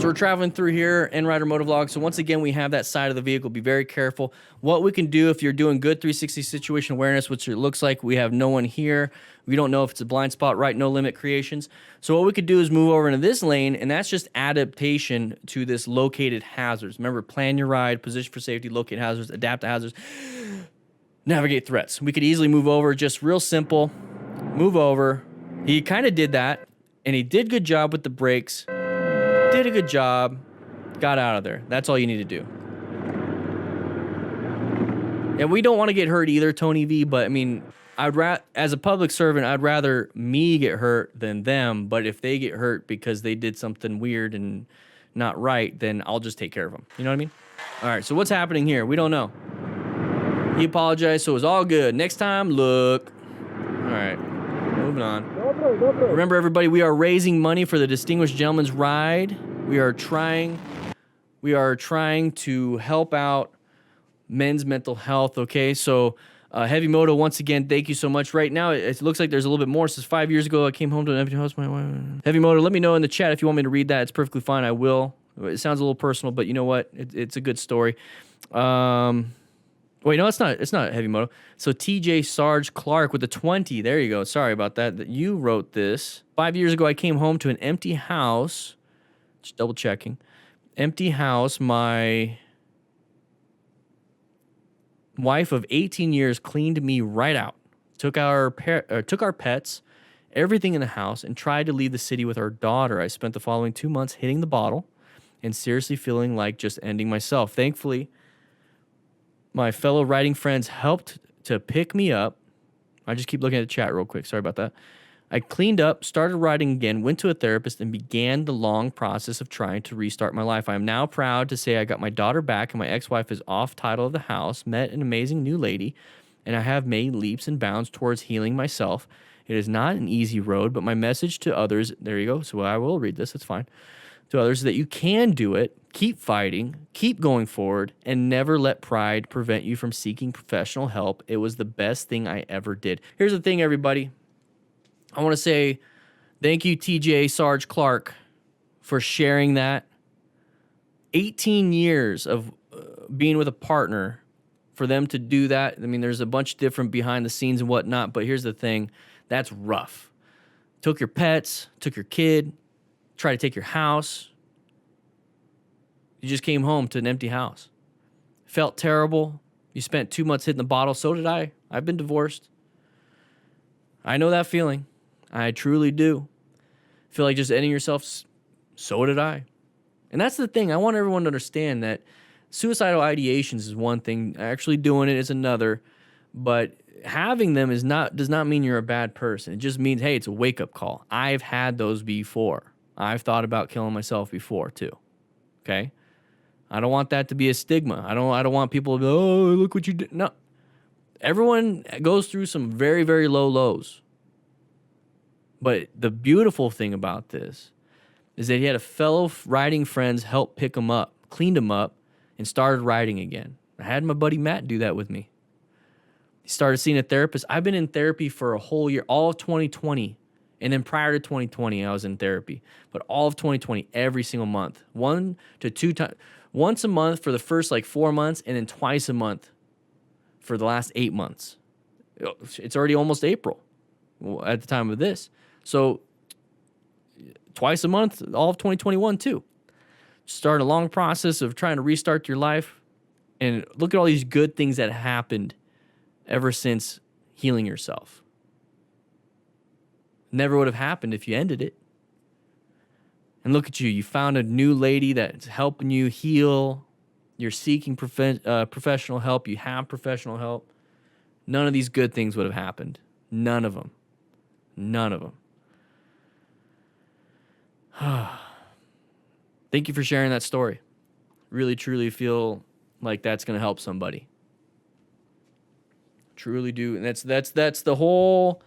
So we're traveling through here in Rider Motovlog. So once again, we have that side of the vehicle. Be very careful. What we can do if you're doing good 360 situation awareness, which it looks like we have no one here. We don't know if it's a blind spot, right? No limit creations. So what we could do is move over into this lane, and that's just adaptation to this located hazards. Remember, plan your ride, position for safety, locate hazards, adapt to hazards, navigate threats. We could easily move over, just real simple. Move over. He kind of did that, and he did a good job with the brakes. Did a good job, got out of there. That's all you need to do. And we don't want to get hurt either, Tony V, but I mean, as a public servant, I'd rather me get hurt than them, but if they get hurt because they did something weird and not right, then I'll just take care of them. You know what I mean? All right, so what's happening here? We don't know. He apologized, so it was all good. Next time, look. All right, moving on. Remember, everybody, we are raising money for the Distinguished Gentleman's Ride. We are trying to help out men's mental health, okay? So, Heavy Moto, once again, thank you so much. Right now, it looks like there's a little bit more. It says 5 years ago, I came home to an empty house. Heavy Moto, let me know in the chat if you want me to read that. It's perfectly fine. I will. It sounds a little personal, but you know what? It's a good story. Wait, no, it's not Heavy Moto. So TJ Sarge Clark with the 20. There you go. Sorry about that. You wrote this. 5 years ago, I came home to an empty house. Just double checking. Empty house. My wife of 18 years cleaned me right out. Took our pets, everything in the house, and tried to leave the city with our daughter. I spent the following 2 months hitting the bottle and seriously feeling like just ending myself. Thankfully, my fellow riding friends helped to pick me up. I just keep looking at the chat real quick. Sorry about that. I cleaned up, started riding again, went to a therapist, and began the long process of trying to restart my life. I am now proud to say I got my daughter back, and my ex-wife is off title of the house, met an amazing new lady, and I have made leaps and bounds towards healing myself. It is not an easy road, but my message to others, there you go, so I will read this, it's fine, to others, that you can do it, keep fighting, keep going forward, and never let pride prevent you from seeking professional help. It was the best thing I ever did. Here's the thing, everybody. I want to say thank you, TJ Sarge Clark, for sharing that. 18 years of being with a partner, for them to do that. I mean, there's a bunch of different behind the scenes and whatnot, but here's the thing. That's rough. Took your pets, took your kid, tried to take your house. You just came home to an empty house. Felt terrible. You spent 2 months hitting the bottle. So did I. I've been divorced. I know that feeling. I truly do. Feel like just ending yourself. So did I. And that's the thing. I want everyone to understand that suicidal ideations is one thing. Actually doing it is another. But having them does not mean you're a bad person. It just means, hey, it's a wake-up call. I've had those before. I've thought about killing myself before too. Okay? I don't want that to be a stigma. I don't want people to be, oh, look what you did. No. Everyone goes through some very, very low lows. But the beautiful thing about this is that he had a fellow riding friends help pick him up, cleaned him up, and started riding again. I had my buddy Matt do that with me. He started seeing a therapist. I've been in therapy for a whole year, all of 2020. And then prior to 2020, I was in therapy. But all of 2020, every single month. 1 to 2 times. Once a month for the first 4 months, and then twice a month for the last 8 months. It's already almost April at the time of this. So twice a month, all of 2021 too. Start a long process of trying to restart your life. And look at all these good things that happened ever since healing yourself. Never would have happened if you ended it. And look at you. You found a new lady that's helping you heal. You're seeking professional help. You have professional help. None of these good things would have happened. None of them. None of them. Thank you for sharing that story. Really, truly feel like that's going to help somebody. Truly do. And that's the whole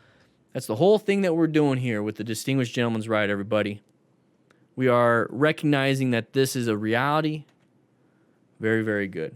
thing that we're doing here with the Distinguished Gentleman's Ride, everybody. We are recognizing that this is a reality. Very, very good.